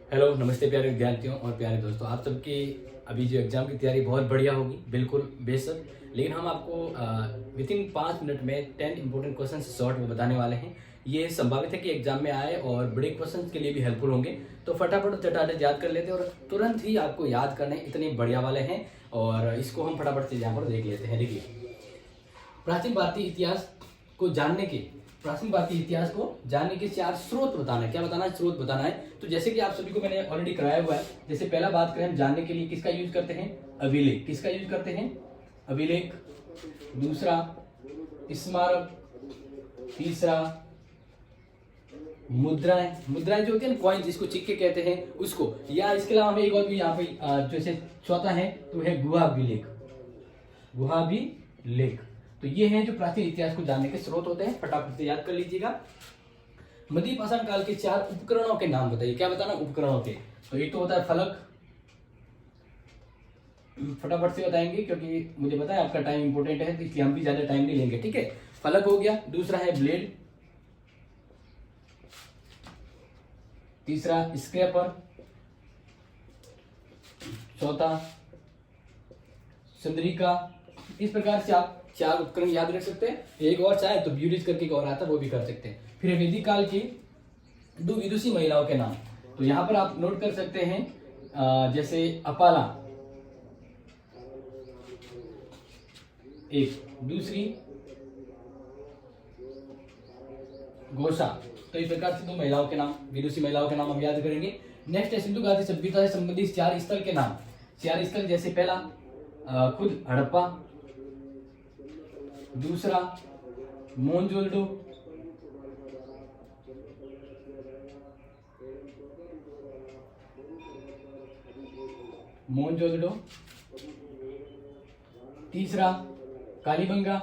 Hello, नमस्ते प्यारे विद्यार्थियों और प्यारे दोस्तों। आप सबकी अभी जो एग्जाम की तैयारी बहुत बढ़िया होगी, बिल्कुल बेशक। लेकिन हम आपको विद इन 5 मिनट में 10 इंपॉर्टेंट क्वेश्चन शॉर्ट में बताने वाले हैं। ये संभावित है कि एग्जाम में आए और बड़े क्वेश्चन के लिए भी हेल्पफुल होंगे। तो फटाफट चटाटे याद कर लेते हैं और तुरंत ही आपको याद करने इतने बढ़िया वाले हैं। और इसको हम फटाफट से यहाँ पर देख लेते हैं। देखिए, प्राचीन भारतीय इतिहास को जानने के प्राचीन भारतीय इतिहास को जानने के 4 स्रोत बताना है। क्या बताना है? स्रोत बताना है। तो जैसे कि आप सभी को मैंने ऑलरेडी कराया हुआ है। जैसे पहला बात करें, हम जानने के लिए किसका यूज करते हैं? अभिलेख। किसका यूज करते हैं? अभिलेख। दूसरा स्मारक। तीसरा मुद्राएं। मुद्राएं जो होती है ना, कॉइन, जिसको सिक्के कहते हैं उसको। या इसके अलावा हमें एक और भी यहाँ पे जैसे चौथा है तो है गुहाभिलेख। गुहाभिलेख। तो ये हैं जो प्राचीन इतिहास को जानने के स्रोत होते हैं। फटाफट से याद कर लीजिएगा। मध्य पाषाण काल के 4 उपकरणों के नाम बताइए। क्या बताना? उपकरणों के। तो एक तो होता है फलक। फटाफट से बताएंगे क्योंकि मुझे पता है आपका टाइम इंपॉर्टेंट है, तो इसलिए हम भी ज्यादा टाइम नहीं लेंगे। ठीक है, फलक हो गया। दूसरा है ब्लेड। तीसरा स्क्रैपर। चौथा चंद्रिका। इस प्रकार से आप 4 उपकरण याद रख सकते हैं। एक और चाहे तो ब्यूरिज करके एक और आता है, वो भी कर सकते हैं। फिर वैदिक काल की 2 विदुषी महिलाओं के नाम। तो यहां पर आप नोट कर सकते हैं, जैसे अपाला एक, दूसरी घोषा। तो इस प्रकार से 2 महिलाओं के नाम, विदुषी महिलाओं के नाम हम याद करेंगे। नेक्स्ट है सिंधु घाटी सभ्यता से संबंधित 4 स्थल के नाम। 4 स्थल, जैसे पहला खुद हड़प्पा। दूसरा मोहनजोदड़ो। मोहनजोदड़ो। तीसरा कालीबंगा।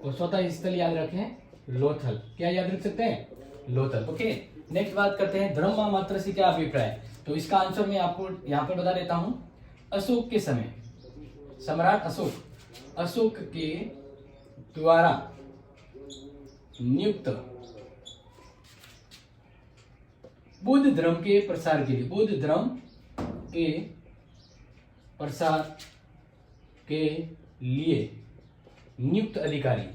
और चौथा स्थल याद रखें लोथल। क्या याद रख सकते हैं? लोथल। ओके, नेक्स्ट बात करते हैं धर्म मात्र से क्या अभिप्राय है। तो इसका आंसर मैं आपको यहां पर बता देता हूं। अशोक के समय, सम्राट अशोक के द्वारा नियुक्त बौद्ध धर्म के प्रसार के लिए, बौद्ध धर्म के प्रसार के लिए नियुक्त अधिकारी।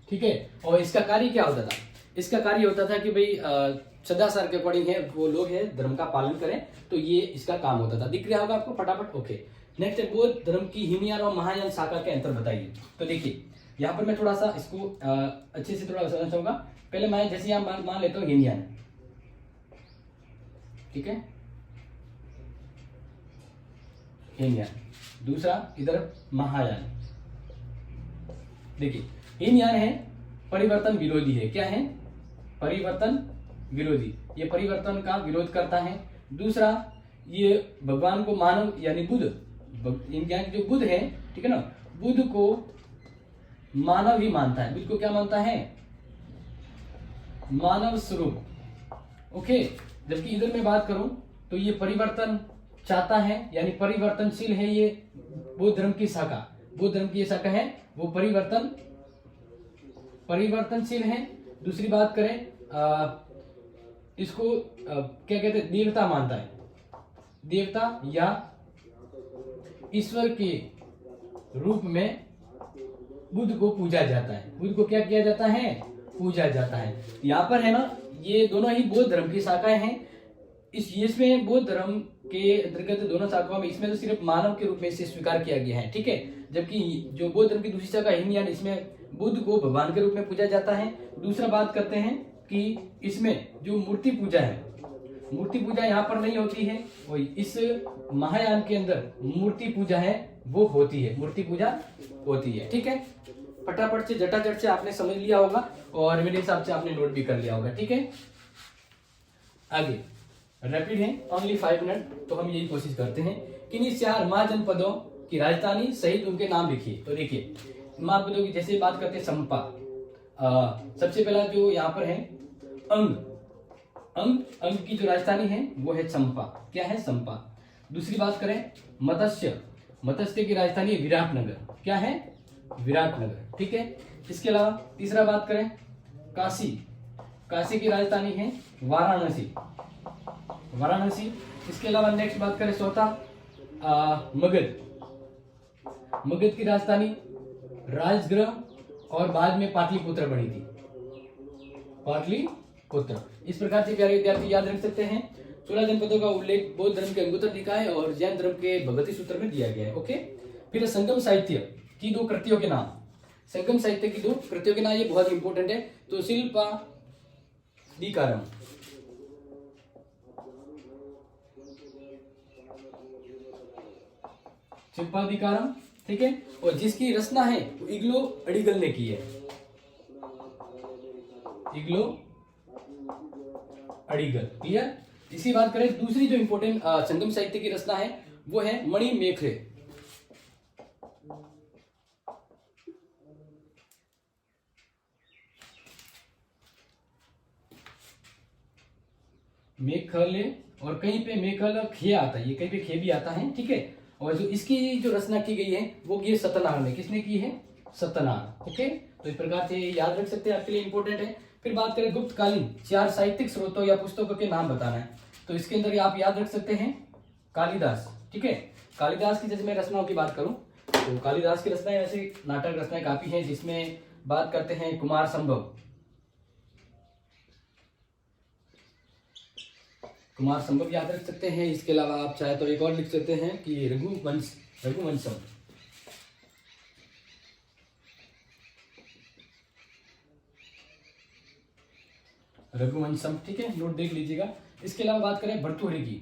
ठीक है, और इसका कार्य क्या होता था? इसका कार्य होता था कि भाई सदाचार के अकॉर्डिंग है वो लोग है धर्म का पालन करें, तो ये इसका काम होता था। दिख रहा होगा आपको फटाफट। ओके, नेक्स्ट है बौद्ध धर्म की हीनयान और महायान शाखा के अंतर बताइए। तो देखिए, यहाँ पर मैं थोड़ा सा इसको अच्छे से थोड़ा समझना चाहूंगा। पहले मैं जैसे यहाँ मान लेता हूँ हीनयान। ठीक है, हीनयान। दूसरा इधर महायान। देखिए, हीनयान है परिवर्तन विरोधी है। क्या है? परिवर्तन विरोधी। ये परिवर्तन का विरोध करता है। दूसरा, ये भगवान को मानव यानी बुद्ध, हीनयान जो बुद्ध है, ठीक है ना, बुद्ध को मानव ही मानता है। बुद्ध को क्या मानता है? मानव स्वरूप। ओके, जबकि इधर मैं बात करूं तो ये परिवर्तन चाहता है, यानी परिवर्तनशील है। ये बौद्ध धर्म की शाखा, बौद्ध धर्म की ये शाखा है, वो परिवर्तनशील है। दूसरी बात करें, इसको क्या कहते हैं? देवता मानता है। देवता या ईश्वर के रूप में बुद्ध को पूजा जाता है। बुद्ध को क्या किया जाता है? पूजा जाता है। यहाँ पर है ना, ये दोनों ही बौद्ध धर्म की शाखाएं हैं। इसमें बौद्ध धर्म के अंतर्गत दोनों शाखाओं में इसमें तो सिर्फ मानव के रूप में इसे स्वीकार किया गया है। ठीक है, जबकि जो बौद्ध धर्म की दूसरी शाखा हीनयान, इसमें बुद्ध को भगवान के रूप में पूजा जाता है। दूसरा बात करते हैं कि इसमें जो मूर्ति पूजा है, मूर्ति पूजा यहाँ पर नहीं होती है। वो इस महायान के अंदर मूर्ति पूजा है, वो होती है, मूर्ति पूजा होती है। ठीक है, फटाफट से झटाझट से आपने समझ लिया होगा और मेरे हिसाब से आपने नोट भी कर लिया होगा। ठीक है, आगे रैपिड है, ओनली 5 मिनट। तो हम यही कोशिश करते हैं कि इन 4 महाजनपदों की राजधानी सहित उनके नाम लिखिए। तो देखिए, महाजनपदों की जैसे बात करते हैं, संपा। सबसे पहला जो यहाँ पर है अंग की जो राजधानी है वो है चंपा। क्या है? चंपा। दूसरी बात करें मत्स्य की राजधानी विराटनगर। क्या है? विराटनगर। ठीक है, इसके अलावा तीसरा बात करें काशी, काशी की राजधानी है वाराणसी, वाराणसी। इसके अलावा नेक्स्ट बात करें चौथा मगध, मगध की राजधानी राजगृह और बाद में पाटलिपुत्र बनी थी, पाटलिपुत्र। इस प्रकार से प्यारे विद्यार्थी याद रख सकते हैं 16 जनपदों का उल्लेख बौद्ध धर्म के अंगुत्तर निकाय और जैन धर्म के भगवती सूत्र में दिया गया है। ओके, फिर संगम साहित्य की 2 कृतियों के नाम, संगम साहित्य की 2 कृतियों के नाम, ये बहुत इंपॉर्टेंट है। तो शिल्पादिकारम, शिल्पादिकारम, ठीक है, और जिसकी रचना है वो इग्लो अडिगल ने की है, इग्लो अडिगल। क्लियर। इसी बात करें दूसरी जो इंपॉर्टेंट संगम साहित्य की रचना है वो है मणिमेखले, मेखले, और कहीं पे मेखल खे आता है, ये कहीं पे खे भी आता है, ठीक है। और जो इसकी जो रचना की गई है वो की सतनार ने, किसने की है? सतनार। ओके, तो इस प्रकार से याद रख सकते हैं, आपके लिए इंपॉर्टेंट है। फिर बात करें गुप्तकालीन 4 साहित्यिक स्रोतों या पुस्तकों के नाम बताना है, तो इसके अंदर आप याद रख सकते हैं कालिदास, ठीक है। कालिदास की जैसे मैं रचनाओं की बात करूं तो कालिदास की रचनाएं ऐसे नाटक रचनाएं काफी हैं, जिसमें बात करते हैं कुमार संभव, कुमार संभव याद रख सकते हैं। इसके अलावा आप चाहे तो एक और लिख सकते हैं कि रघुवंशम, रघुवंशम, ठीक है, नोट देख लीजिएगा। इसके अलावा बात करें भर्तृहरि की,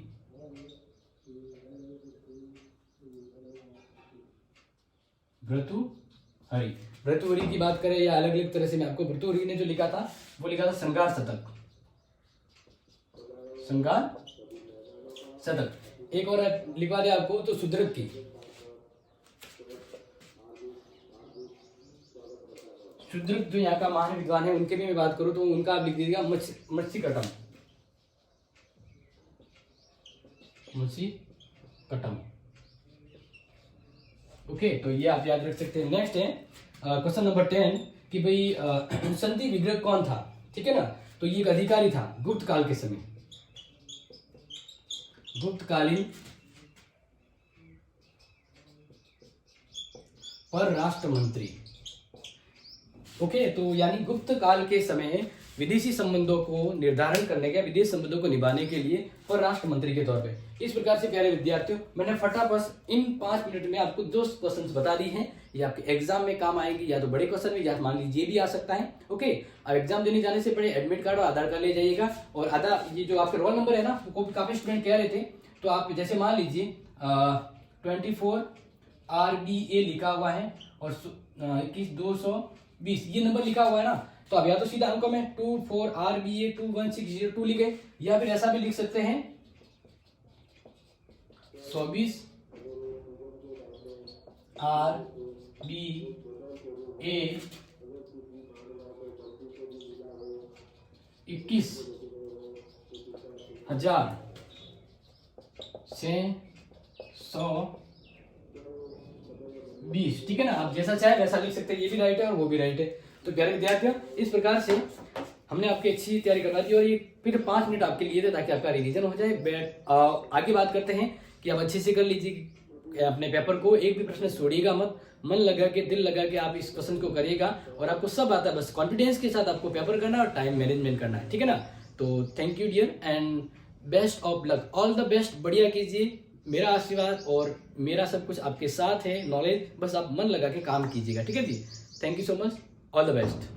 भर्तृहरि, भर्तृहरि की बात करें या अलग अलग तरह से मैं आपको, भर्तृहरि ने जो लिखा था वो लिखा था श्रृंगार शतक, श्रृंगार शतक। एक और लिखवा दे आपको तो सुदृढ़ की, सुदृढ़ जो यहाँ का महान विद्वान है उनके भी मैं बात करूं तो उनका आप लिख दीजिएगा मत्स्यकटम, मत्स्यकटम। ओके, तो ये आप याद रख सकते हैं। नेक्स्ट है क्वेश्चन नंबर 10 कि भाई संधि विग्रह कौन था, ठीक है ना। तो ये एक अधिकारी था गुप्त काल के समय, गुप्तकालीन परराष्ट्र मंत्री। ओके, तो यानी गुप्त काल के समय विदेशी संबंधों को निर्धारण करने के, विदेश संबंधों को निभाने के लिए परराष्ट्र मंत्री के तौर पे। इस प्रकार से प्यारे विद्यार्थियों मैंने फटाफट इन 5 मिनट में आपको 2 क्वेश्चंस बता दी हैं, ये आपके एग्जाम में काम आएंगे, या तो बड़े क्वेश्चन में या मान लीजिए भी आ सकता है। ओके, अब एग्जाम देने जाने से पहले एडमिट कार्ड और आधार कार्ड ले जाइएगा, और आधार ये जो आपके रोल नंबर है ना, वो काफी स्टूडेंट कह रहे थे, तो आप जैसे मान लीजिए 24 RBA लिखा हुआ है और 21,220 ये नंबर लिखा हुआ है ना, तो आप या तो सीधा अंकों में 24 RBA 21602 लिखे, या फिर ऐसा भी लिख सकते हैं 24 RBA 21,620, ठीक है ना। आप जैसा चाहे वैसा लिख सकते हैं, ये भी राइट है और वो भी राइट है। तो प्यारे विद्यार्थियों इस प्रकार से हमने आपकी अच्छी तैयारी करवा दी, और ये फिर 5 मिनट आपके लिए थे ताकि आपका रिवीजन हो जाए। आगे बात करते हैं कि आप अच्छे से कर लीजिए अपने पेपर को, एक भी प्रश्न छोड़िएगा मत, मन लगा के दिल लगा के आप इस क्वेश्चन को करिएगा, और आपको सब आता है, बस कॉन्फिडेंस के साथ आपको पेपर करना है और टाइम मैनेजमेंट करना है, ठीक है ना। तो thank you dear and best of luck, all the best, बढ़िया कीजिए। मेरा आशीर्वाद और मेरा सब कुछ आपके साथ है, नॉलेज, बस आप मन लगा के काम कीजिएगा, ठीक है जी। Thank you so much, all the best.